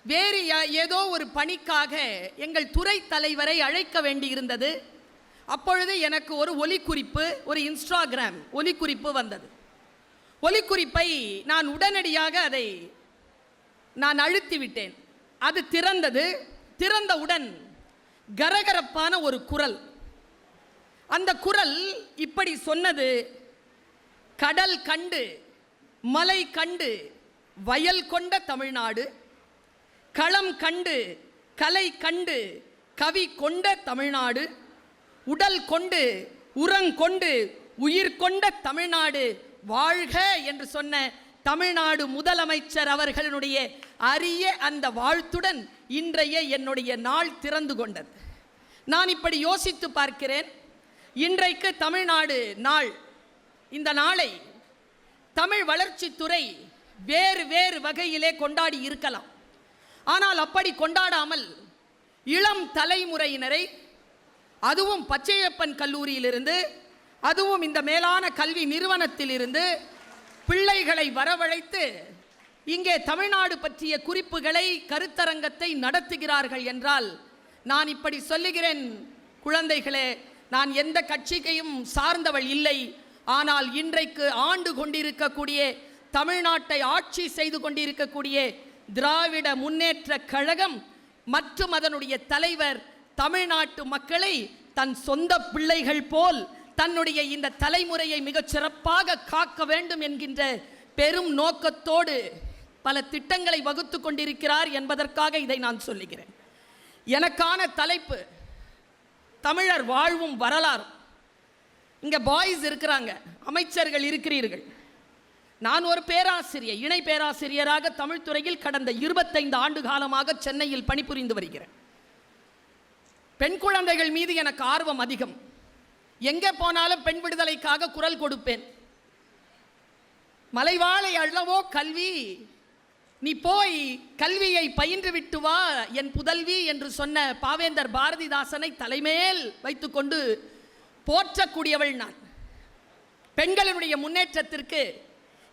வேறு ஏதோ ஒரு பணிக்காக எங்கள் துறை தலைவரை அழைக்க வேண்டியிருந்தது. அப்பொழுது எனக்கு ஒரு ஒலிக்குறிப்பு, ஒரு இன்ஸ்டாகிராம் ஒலிக்குறிப்பு வந்தது. ஒலிக்குறிப்பை நான் உடனடியாக அதை அழுத்திவிட்டேன். அது திறந்தது. திறந்தவுடன் கரகரப்பான ஒரு குரல். அந்த குரல் இப்படி சொன்னது: கடல் கண்டு, மலை கண்டு, வயல் கொண்ட தமிழ்நாடு, களம் கண்டு, கலை கண்டு, கவி கொண்ட தமிழ்நாடு, உடல் கொண்டு, உரங்கொண்டு, உயிர் கொண்ட தமிழ்நாடு வாழ்க என்று சொன்ன தமிழ்நாடு முதலமைச்சர் அவர்களுடைய அரிய அந்த வாழ்த்துடன் இன்றைய என்னுடைய நாள் திறந்து கொண்டது. நான் இப்படி யோசித்து பார்க்கிறேன். இன்றைக்கு தமிழ்நாடு நாள். இந்த நாளை தமிழ் வளர்ச்சித்துறை வேறு வேறு வகையிலே கொண்டாடி இருக்கலாம். ஆனால் அப்படி கொண்டாடாமல் இளம் தலைமுறையினரை, அதுவும் பச்சையப்பன் கல்லூரியிலிருந்து, அதுவும் இந்த மேலான கல்வி நிறுவனத்திலிருந்து பிள்ளைகளை வரவழைத்து இங்கே தமிழ்நாடு பற்றிய குறிப்புகளை, கருத்தரங்கத்தை நடத்துகிறார்கள் என்றால், நான் இப்படி சொல்லுகிறேன், குழந்தைகளே, நான் எந்த கட்சியையும் சார்ந்தவள் இல்லை. ஆனால் இன்றைக்கு ஆண்டு கொண்டிருக்கக்கூடிய, தமிழ்நாட்டை ஆட்சி செய்து கொண்டிருக்கக்கூடிய திராவிட முன்னேற்ற கழகம் மற்றும் அதனுடைய தலைவர் தமிழ்நாட்டு மக்களை தன் சொந்த பிள்ளைகள் போல் தன்னுடைய இந்த தலைமுறையை மிகச் சிறப்பாக காக்க வேண்டும் என்கின்ற பெரும் நோக்கத்தோடு பல திட்டங்களை வகுத்து கொண்டிருக்கிறார் என்பதற்காக இதை நான் சொல்லுகிறேன். எனக்கான தலைப்பு தமிழர் வாழ்வும் வரலாறும். இங்கே பாய்ஸ் இருக்கிறாங்க, அமைச்சர்கள் இருக்கிறீர்கள். நான் ஒரு பேராசிரியர், இணை பேராசிரியராக தமிழ் துறையில் கடந்த 25 ஆண்டு காலமாக சென்னையில் பணிபுரிந்து வருகிறேன். பெண் குழந்தைகள் மீது எனக்கு ஆர்வம் அதிகம். எங்கே போனாலும் பெண் விடுதலைக்காக குரல் கொடுப்பேன். மலைவாழை அல்லவோ கல்வி, நீ போய் கல்வியை பயின்று விட்டு வா என் புதல்வி என்று சொன்ன பாவேந்தர் பாரதிதாசனை தலைமேல் வைத்துக்கொண்டு போற்றக்கூடியவள் நான். பெண்களுடைய முன்னேற்றத்திற்கு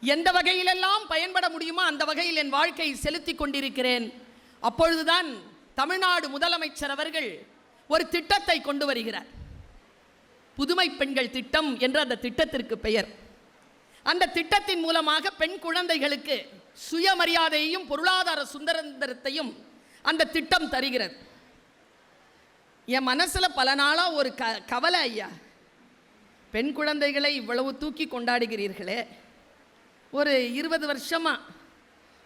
எந்த வகையிலெல்லாம் பயன்பட முடியுமோ அந்த வகையில் என் வாழ்க்கையை செலுத்தி கொண்டிருக்கிறேன். அப்பொழுதுதான் தமிழ்நாடு முதலமைச்சர் அவர்கள் ஒரு திட்டத்தை கொண்டு வருகிறார். புதுமை பெண்கள் திட்டம் என்ற அந்த திட்டத்திற்கு பெயர். அந்த திட்டத்தின் மூலமாக பெண் குழந்தைகளுக்கு சுயமரியாதையையும் பொருளாதார சுதந்திரத்தையும் அந்த திட்டம் தருகிறது. என் மனசில் பல நாளாக ஒரு கவலை, ஐயா, பெண் குழந்தைகளை இவ்வளவு தூக்கி கொண்டாடுகிறீர்களே, ஒரு 20 வருஷமாக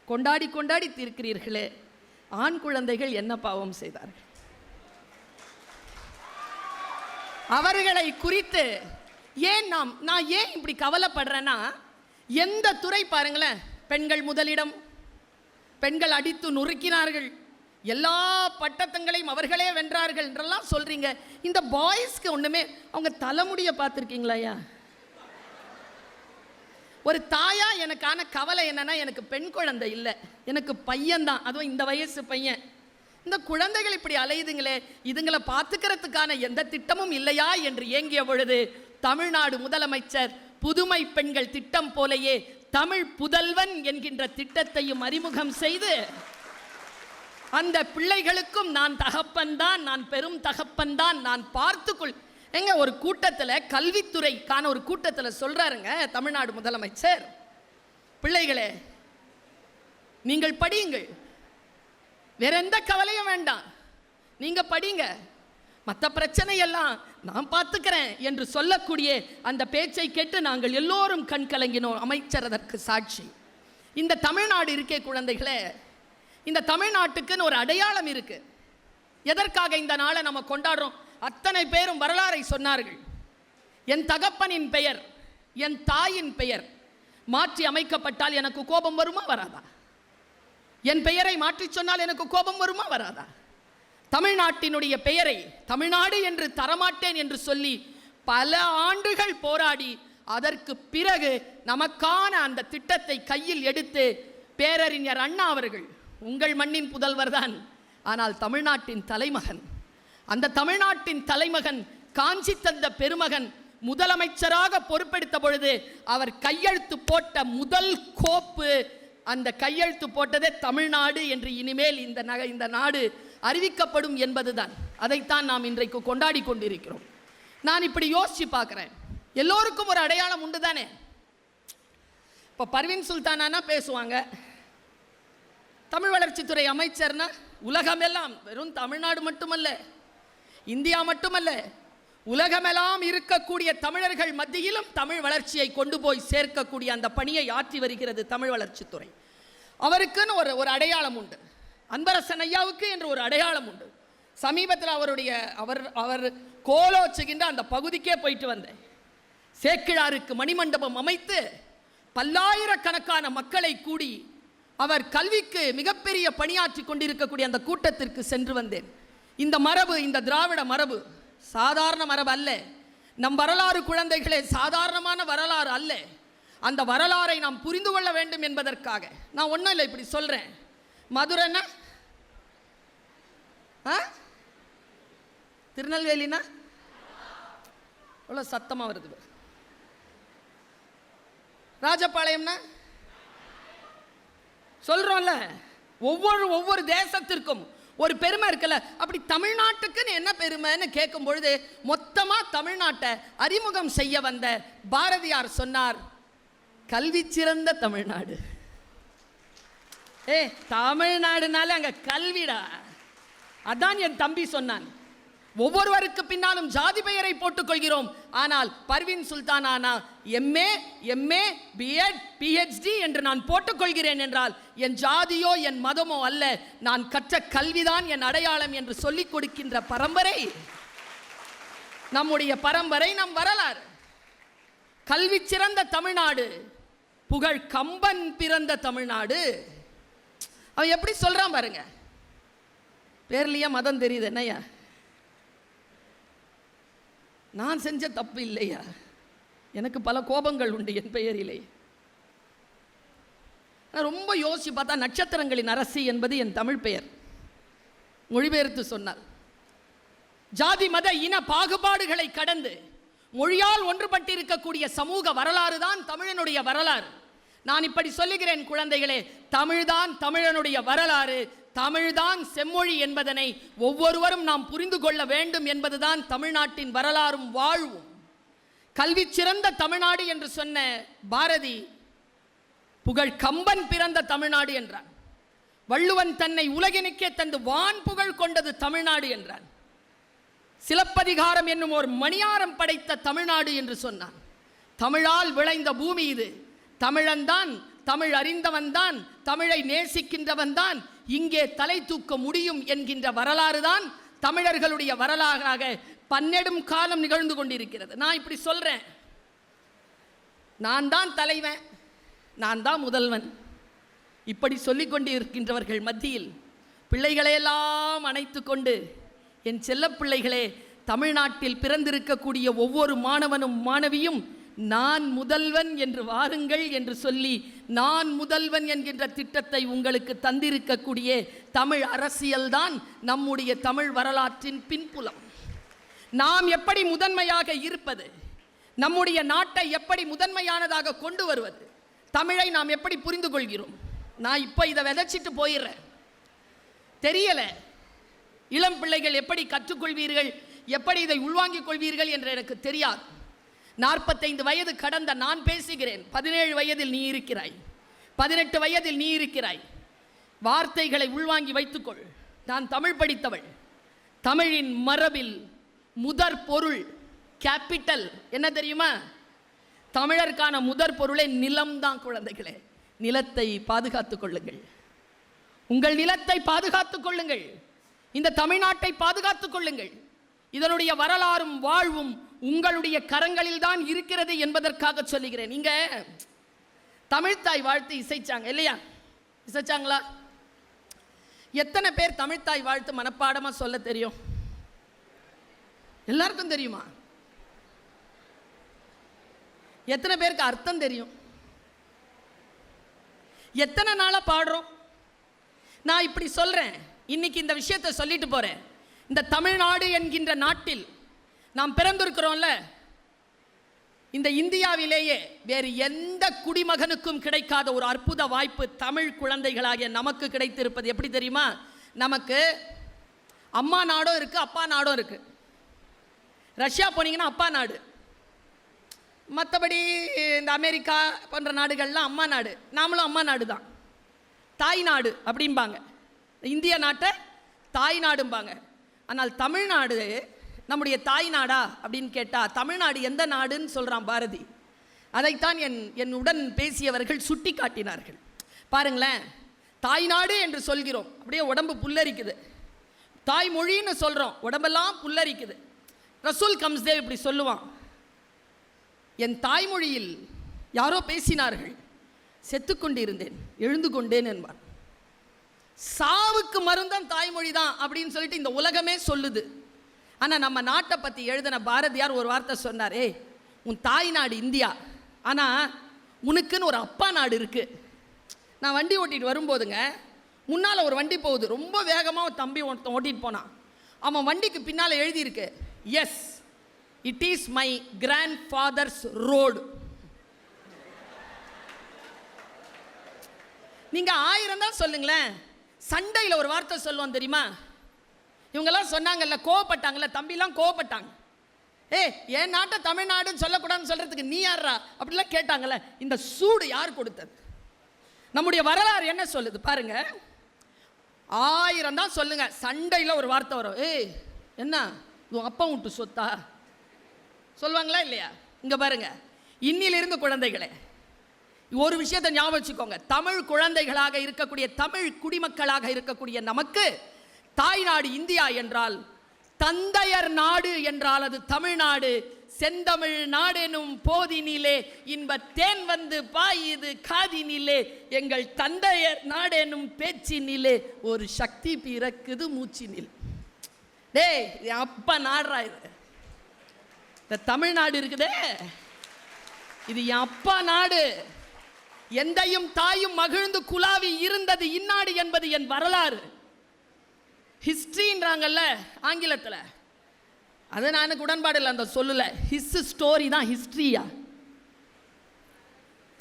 கொண்டாடி தீர்க்கிறீர்களே, ஆண் குழந்தைகள் என்ன பாவம் செய்தார்கள்? அவர்களை குறித்து ஏன் நான் ஏன் இப்படி கவலைப்படுறேன்னா, எந்த துறை பாருங்களேன், பெண்கள் முதலிடம், பெண்கள் அடித்து நொறுக்கினார்கள், எல்லா பட்டத்தங்களையும் அவர்களே வென்றார்கள் என்றெல்லாம் சொல்றீங்க. இந்த பாய்ஸ்க்கு ஒண்ணுமே, அவங்க தலைமுடியை பார்த்துருக்கீங்களா ஐயா? ஒரு தாயா எனக்கான கவலை என்னன்னா, எனக்கு பெண் குழந்தை இல்லை, எனக்கு பையன்தான், அதுவும் இந்த வயசு பையன். இந்த குழந்தைகள் இப்படி அலையுதுங்களே, இதுங்களை பார்த்துக்கிறதுக்கான எந்த திட்டமும் இல்லையா என்று ஏங்கிய பொழுது தமிழ்நாடு முதலமைச்சர் புதுமை பெண்கள் திட்டம் போலேயே தமிழ் புதல்வன் என்கின்ற திட்டத்தையும் அறிமுகம் செய்து, அந்த பிள்ளைகளுக்கும் நான் தகப்பன்தான், நான் பெரும் தகப்பன்தான், நான் பார்த்துக்கொள். எங்க ஒரு கூட்டத்தில், கல்வித்துறைக்கான ஒரு கூட்டத்தில் சொல்றாருங்க தமிழ்நாடு முதலமைச்சர், பிள்ளைகளே நீங்கள் படியுங்கள், வேற எந்த கவலையும் வேண்டாம், நீங்க படிங்க, மற்ற பிரச்சனை எல்லாம் நான் பார்த்துக்கிறேன் என்று சொல்லக்கூடிய அந்த பேச்சை கேட்டு நாங்கள் எல்லோரும் கண் கலங்கினோம். அமைச்சர் அதற்கு சாட்சி. இந்த தமிழ்நாடு இருக்கே குழந்தைகளே, இந்த தமிழ்நாட்டுக்குன்னு ஒரு அடையாளம் இருக்கு. எதற்காக இந்த நாளை நம்ம கொண்டாடுறோம்? அத்தனை பேரும் வரலாறை சொன்னார்கள். என் தகப்பனின் பெயர், என் தாயின் பெயர் மாற்றி அமைக்கப்பட்டால் எனக்கு கோபம் வருமா வராதா? என் பெயரை மாற்றி சொன்னால் எனக்கு கோபம் வருமா வராதா? தமிழ்நாட்டினுடைய பெயரை தமிழ்நாடு என்று தரமாட்டேன் என்று சொல்லி பல ஆண்டுகள் போராடி அதற்கு பிறகு நமக்கான அந்த திட்டத்தை கையில் எடுத்து பேரறிஞர் அண்ணா அவர்கள், உங்கள் மண்ணின் புதல்வர் தான், ஆனால் தமிழ்நாட்டின் தலைமகன், அந்த தமிழ்நாட்டின் தலைமகன், காஞ்சி தந்த பெருமகன் முதலமைச்சராக பொறுப்பெடுத்த பொழுது அவர் கையெழுத்து போட்ட முதல் கோப்பு அந்த கையெழுத்து போட்டதே தமிழ்நாடு என்று இனிமேல் இந்த நாடு அறிவிக்கப்படும் என்பதுதான். அதைத்தான் நாம் இன்றைக்கு கொண்டாடி கொண்டிருக்கிறோம். நான் இப்படி யோசிச்சு பார்க்குறேன், எல்லோருக்கும் ஒரு அடையாளம் உண்டு தானே. இப்போ பர்வீன் சுல்தானா பேசுவாங்க, தமிழ் வளர்ச்சித்துறை அமைச்சர்னா உலகமெல்லாம், வெறும் தமிழ்நாடு மட்டுமல்ல, இந்தியா மட்டுமல்ல, உலகமெல்லாம் இருக்கக்கூடிய தமிழர்கள் மத்தியிலும் தமிழ் வளர்ச்சியை கொண்டு போய் சேர்க்கக்கூடிய அந்த பணியை ஆற்றி வருகிறது தமிழ் வளர்ச்சித்துறை. அவருக்குன்னு ஒரு அடையாளம் உண்டு. அன்பரசன் ஐயாவுக்கு என்று ஒரு அடையாளம் உண்டு. சமீபத்தில் அவர் கோலோச்சுகின்ற அந்த பகுதிக்கே போயிட்டு வந்தேன். சேக்கிழாருக்கு மணிமண்டபம் அமைத்து பல்லாயிரக்கணக்கான மக்களை கூடி அவர் கல்விக்கு மிகப்பெரிய பணியாற்றி கொண்டிருக்கக்கூடிய அந்த கூட்டத்திற்கு சென்று வந்தேன். இந்த மரபு, இந்த திராவிட மரபு சாதாரண மரபு அல்ல. நம் வரலாறு குழந்தைகளே சாதாரணமான வரலாறு அல்ல. அந்த வரலாறை நாம் புரிந்து கொள்ள வேண்டும் என்பதற்காக நான் ஒன்றும் இல்லை, இப்படி சொல்கிறேன். மதுரைன்னா திருநெல்வேலினா அவ்வளோ சத்தமாக வருது. ராஜபாளையம்னா சொல்கிறோம்ல, ஒவ்வொரு தேசத்திற்கும் ஒரு பெருமை இருக்குல்ல. அப்படி தமிழ்நாட்டுக்குன்னு என்ன பெருமைன்னு கேட்கும் பொழுது மொத்தமாக தமிழ்நாட்டை அறிமுகம் செய்ய வந்த பாரதியார் சொன்னார், கல்வி சிறந்த தமிழ்நாடு. தமிழ்நாடுனால அங்கே கல்விடா. அதான் என் தம்பி சொன்னான். ஒவ்வொருவருக்கு பின்னாலும் ஜாதி பெயரை போட்டுக் கொள்கிறோம். ஆனால் Parveen Sultana MA BEd PhD என்று நான் போட்டுக்கொள்கிறேன் என்றால் என் ஜாதியோ என் மதமோ அல்ல, நான் கற்ற கல்விதான் என் அடையாளம் என்று சொல்லிக் கொடுக்கின்ற பரம்பரை நம்முடைய பரம்பரை, நம் வரலாறு. கல்வி சிறந்த தமிழ்நாடு, புகழ் கம்பன் பிறந்த தமிழ்நாடு. அவன் எப்படி சொல்றான் பாருங்க. பேர்லயே மதம் தெரியுது என்னையா? நான் செஞ்ச தப்பு இல்லையா? எனக்கு பல கோபங்கள் உண்டு என் பெயரிலே. ரொம்ப யோசிச்சு பார்த்தா நட்சத்திரங்களின் அரசி என்பது என் தமிழ் பெயர். மொழிபெயர்த்து சொன்னார், ஜாதி மத இன பாகுபாடுகளை கடந்து மொழியால் ஒன்றுபட்டிருக்கக்கூடிய சமூக வரலாறு தான் தமிழனுடைய வரலாறு. நான் இப்படி சொல்லுகிறேன் குழந்தைகளே, தமிழ்தான் தமிழனுடைய வரலாறு, தமிழ்தான் செம்மொழி என்பதனை ஒவ்வொருவரும் நாம் புரிந்து கொள்ள வேண்டும் என்பதுதான் தமிழ்நாட்டின் வரலாறும் வாழ்வும். கல்வி சிறந்த தமிழ்நாடு என்று சொன்ன பாரதி புகழ் கம்பன் பிறந்த தமிழ்நாடு என்றான். வள்ளுவன் தன்னை உலகினுக்கே தந்து வான் புகழ் கொண்டது தமிழ்நாடு என்றான். சிலப்பதிகாரம் என்னும் ஒரு மணியாரம் படைத்த தமிழ்நாடு என்று சொன்னான். தமிழால் விளைந்த பூமி இது. தமிழன்தான், தமிழ் அறிந்தவன் தான், தமிழை நேசிக்கின்றவன் தான் இங்கே தலை தூக்க முடியும் என்கின்ற வரலாறு தான் தமிழர்களுடைய வரலாறாக பன்னெடும் காலம் நிகழ்ந்து கொண்டிருக்கிறது. நான் இப்படி சொல்றேன், நான் தான் தலைவன், நான் தான் முதல்வன், இப்படி சொல்லிக் கொண்டு இருக்கின்றவர்கள் மத்தியில் பிள்ளைகளையெல்லாம் அணைத்து கொண்டு, என் செல்ல பிள்ளைகளே, தமிழ்நாட்டில் பிறந்திருக்கக்கூடிய ஒவ்வொரு மாணவனும் மாணவியும் நான் முதல்வன் என்று வாருங்கள் என்று சொல்லி நான் முதல்வன் என்கின்ற திட்டத்தை உங்களுக்கு தந்திருக்கக்கூடிய தமிழ் அரசியல்தான் நம்முடைய தமிழ் வரலாற்றின் பின்புலம். நாம் எப்படி முதன்மையாக இருப்பது, நம்முடைய நாட்டை எப்படி முதன்மையானதாக கொண்டு வருவது, தமிழை நாம் எப்படி புரிந்து கொள்கிறோம். நான் இப்போ இதை விதைச்சிட்டு போயிடுறேன், தெரியலை இளம் பிள்ளைகள் எப்படி கற்றுக்கொள்வீர்கள், எப்படி இதை உள்வாங்கிக் கொள்வீர்கள் என்று எனக்கு தெரியாது. 45 வயது கடந்த நான் பேசுகிறேன். 17 வயதில் நீ இருக்கிறாய், 18 வயதில் நீ இருக்கிறாய். வார்த்தைகளை உள்வாங்கி வைத்துக்கொள். நான் தமிழ் படித்தவள். தமிழின் மரபில் முதற் பொருள் கேபிட்டல் என்ன தெரியுமா? தமிழருக்கான முதற் பொருளே நிலம்தான் குழந்தைகளே. நிலத்தை பாதுகாத்துக் கொள்ளுங்கள், உங்கள் நிலத்தை பாதுகாத்துக் கொள்ளுங்கள், இந்த தமிழ்நாட்டை பாதுகாத்துக் கொள்ளுங்கள். இதனுடைய வரலாறும் வாழ்வும் உங்களுடைய கரங்களில் தான் இருக்கிறது என்பதற்காக சொல்லுகிறேன். இங்க தமிழ்த்தாய் வாழ்த்து இசைச்சாங்க இல்லையா? இசைச்சாங்களா? எத்தனை பேர் தமிழ்த்தாய் வாழ்த்து மனப்பாடமா சொல்ல தெரியும்? எல்லாருக்கும் தெரியுமா? எத்தனை பேருக்கு அர்த்தம் தெரியும்? எத்தனை நாளா பாடுறோம்? நான் இப்படி சொல்றேன், இன்னைக்கு இந்த விஷயத்தை சொல்லிட்டு போறேன். இந்த தமிழ்நாடு என்கின்ற நாட்டில் நாம் பிறந்திருக்கிறோம்ல, இந்த இந்தியாவிலேயே வேறு எந்த குடிமகனுக்கும் கிடைக்காத ஒரு அற்புத வாய்ப்பு தமிழ் குழந்தைகளாகிய நமக்கு கிடைத்திருப்பது எப்படி தெரியுமா? நமக்கு அம்மா நாடும் இருக்கு, அப்பா நாடும் இருக்கு. ரஷ்யா போனீங்கன்னா அப்பா நாடு, மற்றபடி இந்த அமெரிக்கா போன்ற நாடுகள்லாம் அம்மா நாடு. நாமளும் அம்மா நாடு தான், தாய் நாடு அப்படிம்பாங்க. இந்திய நாட்டை தாய் நாடும்பாங்க. ஆனால் தமிழ்நாடு நம்முடைய தாய் நாடா அப்படின்னு கேட்டால், தமிழ்நாடு எந்த நாடுன்னு சொல்கிறான் பாரதி. அதைத்தான் என் உடன் பேசியவர்கள் சுட்டி காட்டினார்கள். பாருங்களேன், தாய்நாடு என்று சொல்கிறோம், அப்படியே உடம்பு புல்லரிக்குது. தாய்மொழின்னு சொல்கிறோம், உடம்பெல்லாம் புல்லரிக்குது. ரசூல் கம்ஸ்தேவ் இப்படி சொல்லுவான், என் தாய்மொழியில் யாரோ பேசினார்கள், செத்துக்கொண்டிருந்தேன் எழுந்து கொண்டேன் என்பார். சாவுக்கு மருந்தம் தாய்மொழி தான் அப்படின்னு சொல்லிட்டு இந்த உலகமே சொல்லுது. ஆனால் நம்ம நாட்டை பற்றி எழுதின பாரதியார் ஒரு வார்த்தை சொன்னார், ஏய் உன் தாய் நாடு இந்தியா, ஆனால் உனக்குன்னு ஒரு அப்பா நாடு இருக்குது. நான் வண்டி ஓட்டிகிட்டு வரும்போதுங்க, முன்னால் ஒரு வண்டி போகுது, ரொம்ப வேகமாக தம்பி ஓட்டிகிட்டு போனான். அவன் வண்டிக்கு பின்னால் எழுதியிருக்கு, yes it is my grandfather's road. நீங்கள் 1000 தான் சொல்லுங்களேன், சண்டையில் ஒரு வார்த்தை சொல்லுவோம் தெரியுமா? இவங்கெல்லாம் சொன்னாங்கல்ல, கோவப்பட்டாங்கல்ல, தம்பிலாம் கோவப்பட்டாங்க. என் நாட்டை தமிழ்நாடுன்னு சொல்லக்கூடாதுன்னு சொல்கிறதுக்கு நீ யாரா அப்படிலாம் கேட்டாங்கல்ல. இந்த சூடு யார் கொடுத்தது? நம்முடைய வரலாறு என்ன சொல்லுது பாருங்க. 1000 தான் சொல்லுங்க, சண்டையில் ஒரு வார்த்தை வரும், என்ன உன் அப்பா விட்டு சொத்தா சொல்லுவாங்களா இல்லையா? இங்கே பாருங்க, இன்னிலிருந்து குழந்தைகளே ஒரு விஷயத்தை ஞாபகம் வச்சுக்கோங்க. தமிழ் குழந்தைகளாக இருக்கக்கூடிய, தமிழ் குடிமக்களாக இருக்கக்கூடிய நமக்கு தாய்நாடு இந்தியா என்றால், தந்தையர் நாடு என்றால் அது தமிழ்நாடு. செந்தமிழ் நாடெனும் போதினிலே இன்ப தேன் வந்து பாயுது காதினிலே, எங்கள் தந்தையர் நாடெனும் பேச்சினிலே ஒரு சக்தி பிறக்குது மூச்சினில். டேய் என் அப்பா நாடுறா, இது இந்த தமிழ்நாடு இருக்குதே, இது என் அப்பா நாடு. எந்தையும் தாயும் மகிழ்ந்து குலாவி இருந்தது இந்நாடு என்பது என் வரலாறு. ஹிஸ்ட்ரின்றாங்கல்ல ஆங்கிலத்தில், அது நான் உடன்பாடு இல்லை அந்த சொல்லல. ஹிஸ் ஸ்டோரி தான் ஹிஸ்ட்ரியா?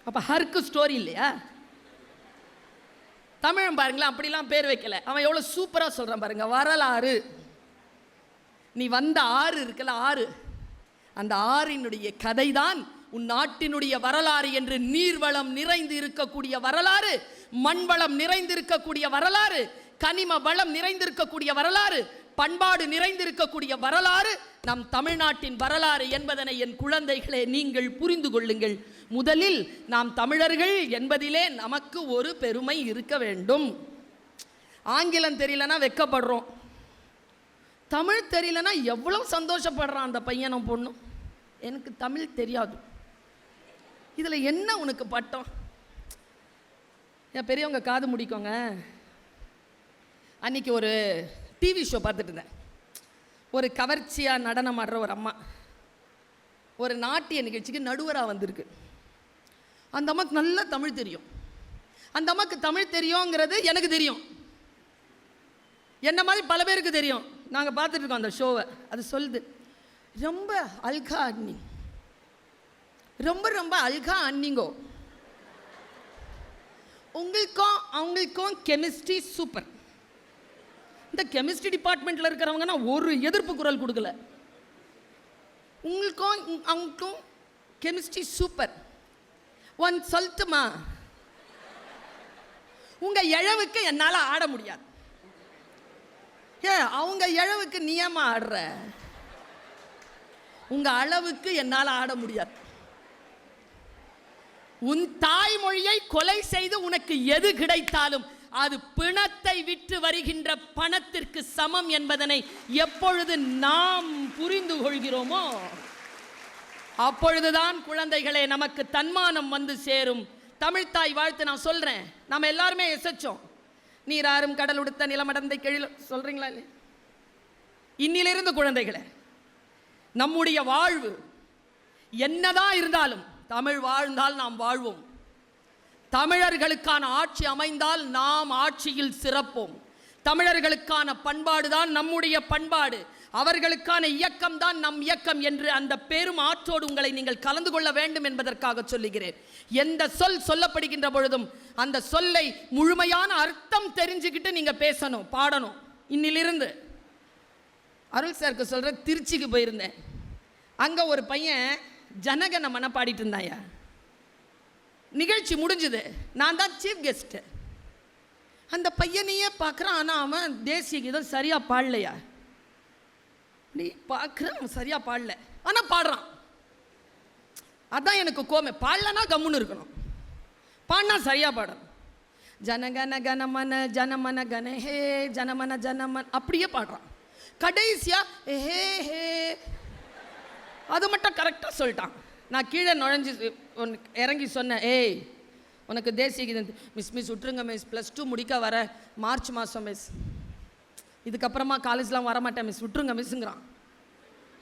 அப்போ ஹர்க்கு ஸ்டோரி இல்லையா? தமிழ் பாருங்களேன், அப்படிலாம் பேர் வைக்கல. அவன் எவ்வளோ சூப்பராக சொல்கிறான் பாருங்க, வரலாறு. நீ வந்த ஆறு இருக்குல்ல, ஆறு, அந்த ஆறினுடைய கதை தான் உன் நாட்டினுடைய வரலாறு என்று. நீர்வளம் நிறைந்து இருக்கக்கூடிய வரலாறு, மண்வளம் நிறைந்திருக்கக்கூடிய வரலாறு, கனிம வளம் நிறைந்திருக்கக்கூடிய வரலாறு, பண்பாடு நிறைந்திருக்கக்கூடிய வரலாறு நம் தமிழ்நாட்டின் வரலாறு என்பதனை என் குழந்தைகளே நீங்கள் புரிந்து கொள்ளுங்கள். முதலில் நாம் தமிழர்கள் என்பதிலே நமக்கு ஒரு பெருமை இருக்க வேண்டும். ஆங்கிலம் தெரியலனா வெக்கப்படுறோம், தமிழ் தெரியலனா எவ்வளவு சந்தோஷப்படுறான் அந்த பையனும் பொண்ணும். எனக்கு தமிழ் தெரியாது, இதில் என்ன உனக்கு பட்டம்? என் பெரியவங்க காது முடிக்கோங்க. அன்றைக்கி ஒரு டிவி ஷோ பார்த்துட்டு இருந்தேன். ஒரு கவர்ச்சியாக நடனம் ஆடுற ஒரு அம்மா ஒரு நாட்டிய நிகழ்ச்சிக்கு நடுவராக வந்திருக்கு. அந்த அம்மாவுக்கு நல்ல தமிழ் தெரியும். அந்த அம்மாவுக்கு தமிழ் தெரியுங்கிறது எனக்கு தெரியும், என்ன மாதிரி பல பேருக்கு தெரியும். நாங்கள் பார்த்துட்டு இருக்கோம் அந்த ஷோவை. அது சொல்லுது, ரொம்ப அல்கா அண்ணி, ரொம்ப ரொம்ப அல்கா அண்ணிங்கோ, உங்களுக்கும் அவங்களுக்கும் கெமிஸ்ட்ரி சூப்பர். இந்த கெமிஸ்ட்ரி டிபார்ட்மெண்ட்டில் இருக்கிறவங்கன்னா ஒரு எதிர்ப்பு குரல் கொடுக்கல. உங்களுக்கும் அவங்களுக்கும் கெமிஸ்ட்ரி சூப்பர். ஒன் சொல்லட்டுமா, உங்கள் இழவுக்கு என்னால் ஆட முடியாது. அவங்க இழவுக்கு நீ ஏமா ஆடுற? உங்கள் அளவுக்கு என்னால் ஆட முடியாது. உன் தாய்மொழியை கொலை செய்து உனக்கு எது கிடைத்தாலும் அது பிணத்தை விற்று வருகின்ற பணத்திற்கு சமம் என்பதனை எப்பொழுது நாம் புரிந்து கொள்கிறோமோ அப்பொழுதுதான் குழந்தைகளே நமக்கு தன்மானம் வந்து சேரும். தமிழ்த்தாய் வாழ்த்து நான் சொல்றேன், நம்ம எல்லாருமே எசச்சோம். நீராறும் கடல் உடுத்த நிலமடந்தை கெழில் சொல்றீங்களா இல்லை? இன்னிலிருந்து குழந்தைகளே, நம்முடைய வாழ்வு என்னதான் இருந்தாலும் தமிழ் வாழ்ந்தால் நாம் வாழ்வோம். தமிழர்களுக்கான ஆட்சி அமைந்தால் நாம் ஆட்சியில் சிறப்போம். தமிழர்களுக்கான பண்பாடு தான் நம்முடைய பண்பாடு. அவர்களுக்கான இயக்கம் தான் நம் இயக்கம் என்று அந்த பெரும் ஆற்றோடு உங்களை நீங்கள் கலந்து கொள்ள வேண்டும் என்பதற்காக சொல்லுகிறேன். எந்த சொல் சொல்லப்படுகின்ற பொழுதும் அந்த சொல்லை முழுமையான அர்த்தம் தெரிஞ்சுக்கிட்டு நீங்க பேசணும், பாடணும். இன்னிலிருந்து அருள் சாருக்கு சொல்ற, திருச்சிக்கு போயிருந்தேன். அங்க ஒரு பையன் ஜனகன மன பாடிட்டு இருந்தாயா. நிகழ்ச்சி முடிஞ்சுது, நான் தான் சீஃப் கெஸ்ட். அந்த பையனையே பார்க்குறான், ஆனால் அவன் தேசிய கீதம் சரியா பாடலையா. நீ பார்க்குற அவன் சரியா பாடல, ஆனால் பாடுறான். அதான் எனக்கு கோமை. பாடலன்னா கம்முன்னு இருக்கணும், பாடினா சரியா பாடணும். ஜனகன கனமன ஜனமன கன ஹே ஜனமன ஜனமன் அப்படியே பாடுறான். கடைசியா ஹே ஹே அது மட்டும் கரெக்டாக சொல்லிட்டான். நான் கீழே நுழைஞ்சி இறங்கி சொன்னேன், ஏய் உனக்கு தேசிய கீதம் மிஸ் விட்டுருங்க மிஸ், +2 முடிக்க வர மார்ச் மாதம் மிஸ், இதுக்கப்புறமா காலேஜ்லாம் வரமாட்டேன் மிஸ், விட்டுருங்க மிஸ்ங்கிறான்.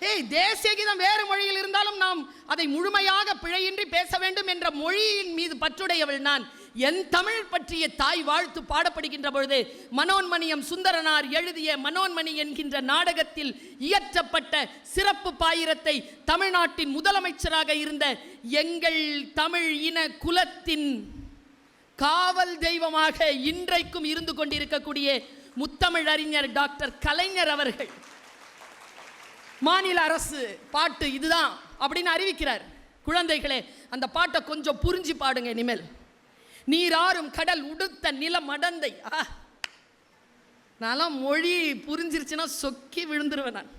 ஏய், தேசிய கீதம் வேறு மொழியில் இருந்தாலும் நாம் அதை முழுமையாக பிழையின்றி பேச வேண்டும் என்ற மொழியின் மீது பற்றுடையவள் நான். என் தமிழ் பற்றிய தாய் வாழ்த்து பாடப்படுகின்ற பொழுது மனோன்மணியம் சுந்தரனார் எழுதிய மனோன்மணி என்கின்ற நாடகத்தில் இயற்றப்பட்ட சிறப்பு பாயிரத்தை தமிழ்நாட்டின் முதலமைச்சராக இருந்த எங்கள் தமிழ் இன குலத்தின் காவல் தெய்வமாக இன்றைக்கும் இருந்து கொண்டிருக்கக்கூடிய முத்தமிழ் அறிஞர் டாக்டர் கலைஞர் அவர்கள் மாநில அரசு பாட்டு இதுதான் அப்படின்னு அறிவிக்கிறார். குழந்தைகளே, அந்த பாட்டை கொஞ்சம் புரிஞ்சு பாடுங்க இனிமேல். நீராறும் கடல் உடுத்த நிலம் அடந்தை. நான்லாம் மொழி புரிஞ்சிருச்சுன்னா சொக்கி விழுந்துருவேன் நான்.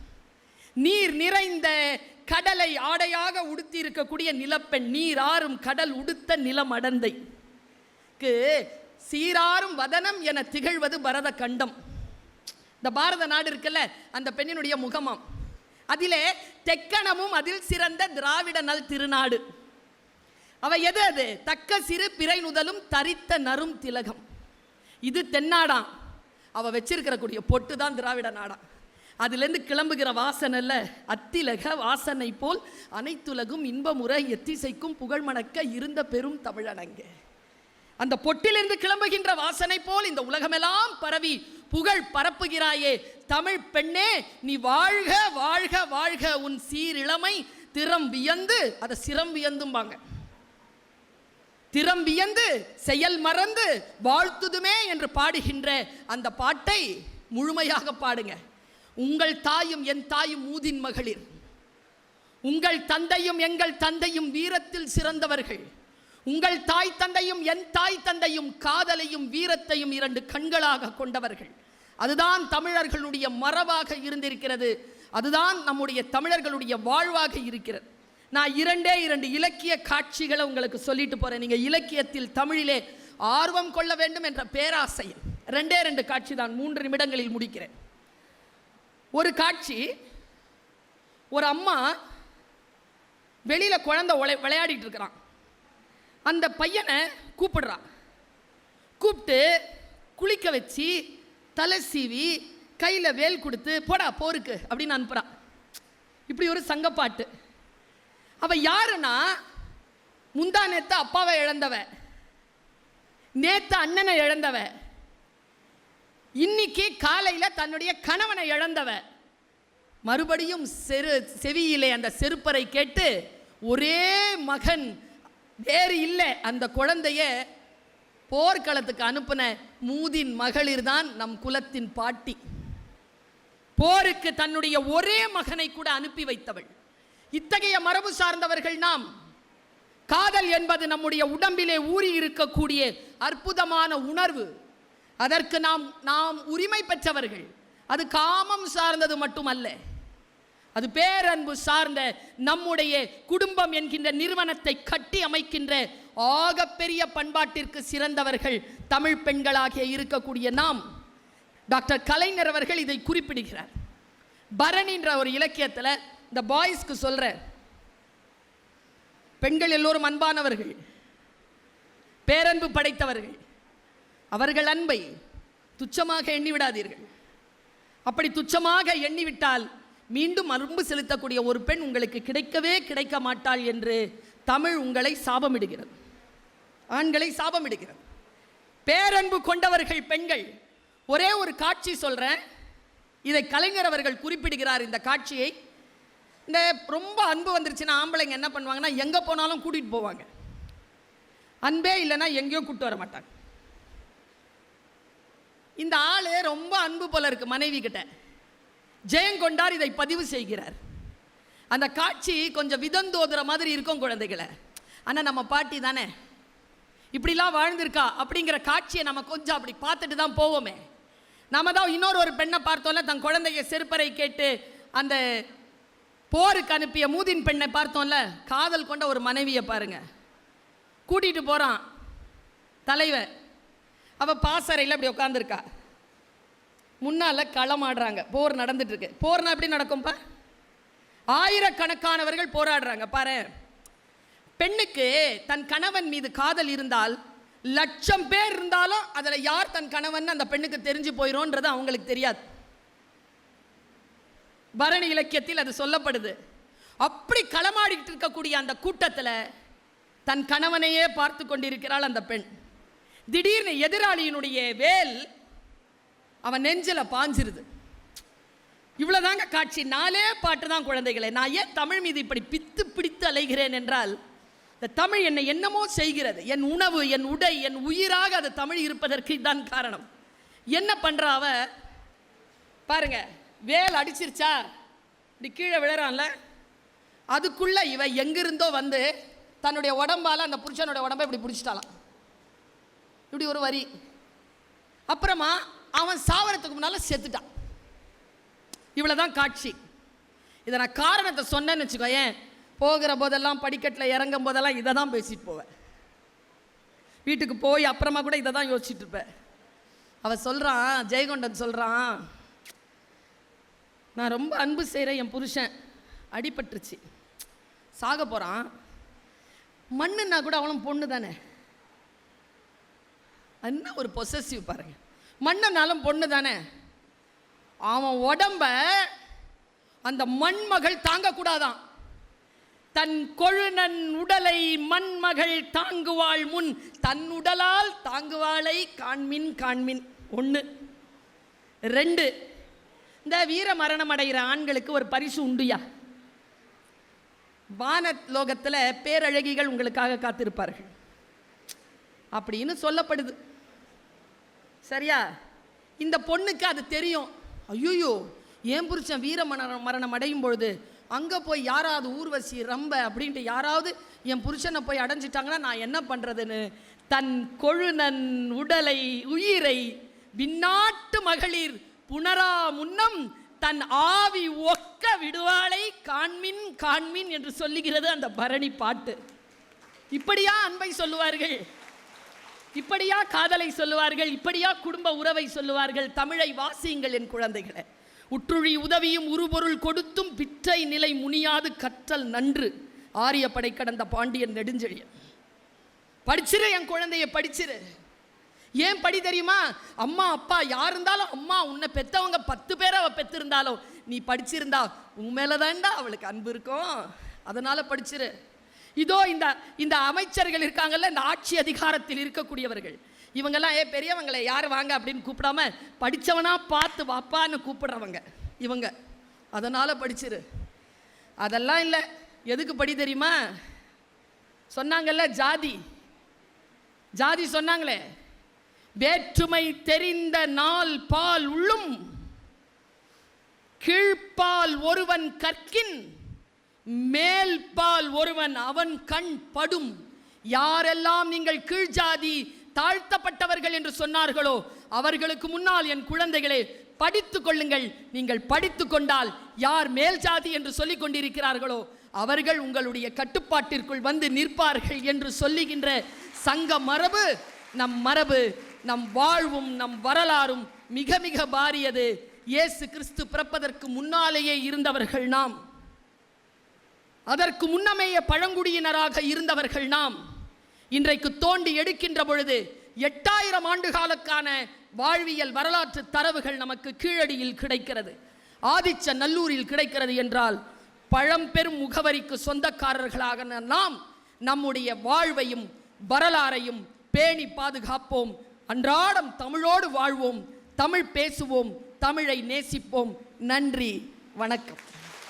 நீர் நிறைந்த கடலை ஆடையாக உடுத்தி இருக்கக்கூடிய நிலப்பெண், நீராறும் கடல் உடுத்த நிலம் அடந்தைக்கு சீராறும் வதனம் என திகழ்வது பரத கண்டம். இந்த பாரத நாடு இருக்குல்ல, அந்த பெண்ணினுடைய முகமாம். அதிலே தெக்கணமும் அதில் சிறந்த திராவிட நல் திருநாடு. அவ எது? அது தக்க சிறு பிறை நுதலும் தரித்த நரும் திலகம். இது தென்னாடாம். அவ வச்சிருக்கிற கூடிய பொட்டு தான் திராவிட நாடாம். அதுலேருந்து கிளம்புகிற வாசனைல அத்திலக வாசனை போல் அனைத்துலகும் இன்பமுற எத்திசைக்கும் புகழ் மணக்க இருந்த பெரும் தமிழனங்க. அந்த பொட்டிலிருந்து கிளம்புகின்ற வாசனை போல் இந்த உலகமெல்லாம் பரவி புகழ் பரப்புகிறாயே தமிழ் பெண்ணே, நீ வாழ்க வாழ்க வாழ்க. உன் சீரிழமை திறம் வியந்து, அதை சிரம் வியந்தும்பாங்க, திறம் வியந்து செயல் மறந்து வாழ்த்துதுமே என்று பாடுகின்ற அந்த பாட்டை முழுமையாக பாடுங்க. உங்கள் தாயும் என் தாயும் மூதின் மகளிர், உங்கள் தந்தையும் எங்கள் தந்தையும் வீரத்தில் சிறந்தவர்கள். உங்கள் தாய் தந்தையும் என் தாய் தந்தையும் காதலையும் வீரத்தையும் 2 கண்களாக கொண்டவர்கள். அதுதான் தமிழர்களுடைய மரபாக இருந்திருக்கிறது. அதுதான் நம்முடைய தமிழர்களுடைய வாழ்வாக இருக்கிறது. நான் 2 இலக்கிய காட்சிகளை உங்களுக்கு சொல்லிட்டு போறேன். நீங்க இலக்கியத்தில் தமிழிலே ஆர்வம் கொள்ள வேண்டும் என்ற பேராசையில் 2 காட்சி தான் 3 நிமிடங்களில் முடிக்கிறேன். ஒரு காட்சி, ஒரு அம்மா வெளியில குழந்தை விளையாடிட்டு இருக்கிறான். அந்த பையனை கூப்பிடுறான். கூப்பிட்டு குளிக்க வச்சு தலை சீவி கையில் வேல் கொடுத்து போடா போருக்கு அப்படின்னு அனுப்புறான். இப்படி ஒரு சங்கப்பாட்டு. அவ யாருன்னா, முந்தா நேத்து அப்பாவை இழந்தவ, நேத்து அண்ணனை இழந்தவ, இன்னைக்கு காலையில் தன்னுடைய கணவனை இழந்தவ. மறுபடியும் செவியிலே அந்த செருப்பரை கேட்டு ஒரே மகன் வேறு இல்லை, அந்த குழந்தைய போர்க்களத்துக்கு அனுப்பின மூதின் மகளிர் தான் நம் குலத்தின் பாட்டி. போருக்கு தன்னுடைய ஒரே மகனை கூட அனுப்பி வைத்தவள். இத்தகைய மரபு சார்ந்தவர்கள் நாம். காதல் என்பது நம்முடைய உடம்பிலே ஊறி இருக்கக்கூடிய அற்புதமான உணர்வு. அதற்கு நாம் உரிமை பெற்றவர்கள். அது காமம் சார்ந்தது மட்டுமல்ல, அது பேரன்பு சார்ந்த நம்முடைய குடும்பம் என்கின்ற நிறுவனத்தை கட்டி அமைக்கின்ற ஆகப்பெரிய பண்பாட்டிற்கு சிறந்தவர்கள் தமிழ் பெண்களாகிய இருக்கக்கூடிய நாம். டாக்டர் கலைஞர் அவர்கள் இதை குறிப்பிடுகிறார். பரணின்ற ஒரு இலக்கியத்தில் இந்த பாய்ஸ்க்கு சொல்ற, பெண்கள் எல்லோரும் அன்பானவர்கள், பேரன்பு படைத்தவர்கள். அவர்கள் அன்பை துச்சமாக எண்ணிவிடாதீர்கள். அப்படி துச்சமாக எண்ணிவிட்டால் மீண்டும் அன்பு செலுத்தக்கூடிய ஒரு பெண் உங்களுக்கு கிடைக்கவே கிடைக்க மாட்டாள் என்று தமிழ் உங்களை சாபமிடுகிறது, ஆண்களை சாபமிடுகிறது. பேரன்பு கொண்டவர்கள் பெண்கள். ஒரே ஒரு காட்சி சொல்றேன். இதை கலைஞர் அவர்கள் குறிப்பிடுகிறார் இந்த காட்சியை. இந்த ரொம்ப அன்பு வந்துருச்சுன்னா ஆம்பளைங்க என்ன பண்ணுவாங்கன்னா எங்கே போனாலும் கூட்டிகிட்டு போவாங்க. அன்பே இல்லைன்னா எங்கேயும் கூப்பிட்டு வர மாட்டாங்க. இந்த ஆள் ரொம்ப அன்பு போல இருக்கு மனைவி கிட்ட. ஜெயங்கொண்டார் இதை பதிவு செய்கிறார். அந்த காட்சி கொஞ்சம் விதந்தோதுற மாதிரி இருக்கும் குழந்தைகளை. ஆனால் நம்ம பாட்டி தானே இப்படிலாம் வாழ்ந்திருக்கா அப்படிங்கிற காட்சியை நம்ம கொஞ்சம் அப்படி பார்த்துட்டு தான் போவோமே. நம்ம தான் இன்னொரு பெண்ணை பார்த்தோம்ல, தன் குழந்தைய செருப்பறை கேட்டு அந்த போருக்கு அனுப்பிய மூதின் பெண்ணை பார்த்தோம்ல. காதல் கொண்ட ஒரு மனைவியை பாருங்க. கூட்டிகிட்டு போகிறான் தலைவர். அவள் பாசறையில் அப்படி உட்காந்துருக்கா. முன்னால் களமாடுறாங்க. போர் நடந்துட்டு இருக்கு. போர்னா எப்படி நடக்கும்பா? ஆயிரக்கணக்கானவர்கள் போராடுறாங்க பாரு. பெண்ணுக்கு தன் கணவன் மீது காதல் இருந்தால் 1,00,000 பேர் இருந்தாலும் அதில் யார் தன் கணவன் அந்த பெண்ணுக்கு தெரிஞ்சு போயிடும்ன்றது அவங்களுக்கு தெரியாது. பரணி இலக்கியத்தில் அது சொல்லப்படுது. அப்படி களமாடிட்டு இருக்கக்கூடிய அந்த கூட்டத்தில் தன் கணவனையே பார்த்து கொண்டிருக்கிறாள் அந்த பெண். திடீர்னு எதிராளியினுடைய வேல் அவன் நெஞ்சில் பாஞ்சிருது. இவ்வளோதாங்க காட்சி. 4 பாட்டு தான் குழந்தைகளை. நான் ஏன் தமிழ் மீது இப்படி பிடித்து அலைகிறேன் என்றால், இந்த தமிழ் என்னை என்னமோ செய்கிறது. என் உணவு, என் உடை, என் உயிராக அது தமிழ் இருப்பதற்கு தான் காரணம். என்ன பண்ணுறா அவ பாருங்க. வேல் அடிச்சிருச்சா, இப்படி கீழே விழறான்ல, அதுக்குள்ள இவ எங்கிருந்தோ வந்து தன்னுடைய உடம்பால் அந்த புருஷனுடைய உடம்பை இப்படி பிடிச்சிட்டாலாம். இப்படி ஒரு வரி. அப்புறமா அவன் சாவரத்துக்கு முன்னால் செத்துட்டான். இவ்வளோதான் காட்சி. இதை நான் காரணத்தை சொன்னேன்னு வச்சுக்கோ. ஏன் போகிற போதெல்லாம் படிக்கட்டில் இறங்கும் போதெல்லாம் இதை தான் பேசிட்டு போவேன். வீட்டுக்கு போய் அப்புறமா கூட இதை தான் யோசிச்சுட்டு இருப்பேன். அவன் சொல்கிறான், ஜெயங்கொண்டன் சொல்கிறான், நான் ரொம்ப அன்பு செய்கிறேன், என் புருஷன் அடிபட்டுருச்சு, சாக போகிறான். மண்ணுன்னா கூட அவளும் பொண்ணு தானே. என்ன ஒரு பொசசிவ் பாருங்க. மண்ணுனாலும் பொண்ணு தானே. அவன் உடம்ப அந்த மண்மகள் தாங்கக்கூடாதான். தன் கொழுநன் உடலை மண்மகள் தாங்குவாள் முன் தன் உடலால் தாங்குவாளை காண்மின் காண்மின். 1. 2, இந்த வீர மரணம் அடைகிற ஆண்களுக்கு ஒரு பரிசு உண்டுயா. வானலோகத்தில் பேரழகிகள் உங்களுக்காக காத்திருப்பார்கள் அப்படின்னு சொல்லப்படுது. சரியா? இந்த பொண்ணுக்கு அது தெரியும். ஐயோ, ஏன் புருஷன் வீர மரணம் அடையும் பொழுது அங்கே போய் யாராவது ஊர்வசி ரம்ப அப்படின்ட்டு யாராவது என் புருஷனை போய் அடைஞ்சிட்டாங்கன்னா நான் என்ன பண்ணுறதுன்னு தன் கொழுநன் உடலை உயிரை விண்ணாட்டு மகளிர் புனரா முன்னம் தன் ஆவி ஒக்க விடுவாளை காண்மின் காண்மின் என்று சொல்லுகிறது அந்த பரணி பாட்டு. இப்படியா அன்பை சொல்லுவார்கள்? இப்படியா காதலை சொல்லுவார்கள்? இப்படியா குடும்ப உறவை சொல்லுவார்கள்? தமிழை வாசியுங்கள் என் குழந்தைகளை. உற்றுழி உதவியும் உருபொருள் கொடுத்தும் பிற்றை நிலை முனியாது கற்றல் நன்று. ஆரிய படை கடந்த பாண்டியன் நெடுஞ்செழியன். படிச்சிரு என் குழந்தைய, படிச்சிரு. ஏன் படி தெரியுமா? அம்மா அப்பா யார் இருந்தாலும், அம்மா உன்னை பெற்றவங்க 10 பேரை அவள் பெற்றிருந்தாலும் நீ படிச்சிருந்தா உன் மேலே தான்டா அவளுக்கு அன்பு இருக்கும். அதனால படிச்சிரு. இதோ இந்த அமைச்சர்கள் இருக்காங்கல்ல, இந்த ஆட்சி அதிகாரத்தில் இருக்கக்கூடியவர்கள், இவங்கெல்லாம் பெரியவங்களை யார் வாங்க அப்படின்னு கூப்பிடாம படித்தவனா பார்த்து வாப்பான்னு கூப்பிடுறவங்க இவங்க. அதனால் படிச்சிரு. அதெல்லாம் இல்லை. எதுக்கு படி தெரியுமா? சொன்னாங்கல்ல, ஜாதி ஜாதி சொன்னாங்களே. வேற்றுமை தெரிந்த நாள் பால் உள்ளும் கீழ்ப்பால் ஒருவன் கற்கின் மேல் பால் ஒருவன் அவன் கண் படும். யாரெல்லாம் நீங்கள் கீழ் ஜாதி தாழ்த்தப்பட்டவர்கள் என்று சொன்னார்களோ அவர்களுக்கு முன்னால் என் குழந்தைகளே படித்துக் கொள்ளுங்கள். நீங்கள் படித்து கொண்டால் யார் மேல் ஜாதி என்று சொல்லிக் கொண்டிருக்கிறார்களோ அவர்கள் உங்களுடைய கட்டுப்பாட்டிற்குள் வந்து நிற்பார்கள் என்று சொல்லுகின்ற சங்க மரபு நம் மரபு. நம் வாழ்வும் நம் வரலாறும் மிக மிக பாரியது. இயேசு கிறிஸ்து பிறப்பதற்கு முன்னாலேயே இருந்தவர்கள் நாம். அதற்கு முன்னமேயே பழங்குடியினராக இருந்தவர்கள் நாம். இன்றைக்கு தோண்டி எடுக்கின்ற பொழுது 8000 ஆண்டு காலக்கான வாழ்வியல் வரலாற்று தரவுகள் நமக்கு கீழடியில் கிடைக்கிறது, ஆதிச்ச நல்லூரில் கிடைக்கிறது என்றால் பழம்பெரும் முகவரிக்கு சொந்தக்காரர்களாக நாம் நம்முடைய வாழ்வையும் வரலாறையும் பேணி பாதுகாப்போம். அன்றாடம் தமிழோடு வாழ்வோம், தமிழ் பேசுவோம், தமிழை நேசிப்போம். நன்றி, வணக்கம்.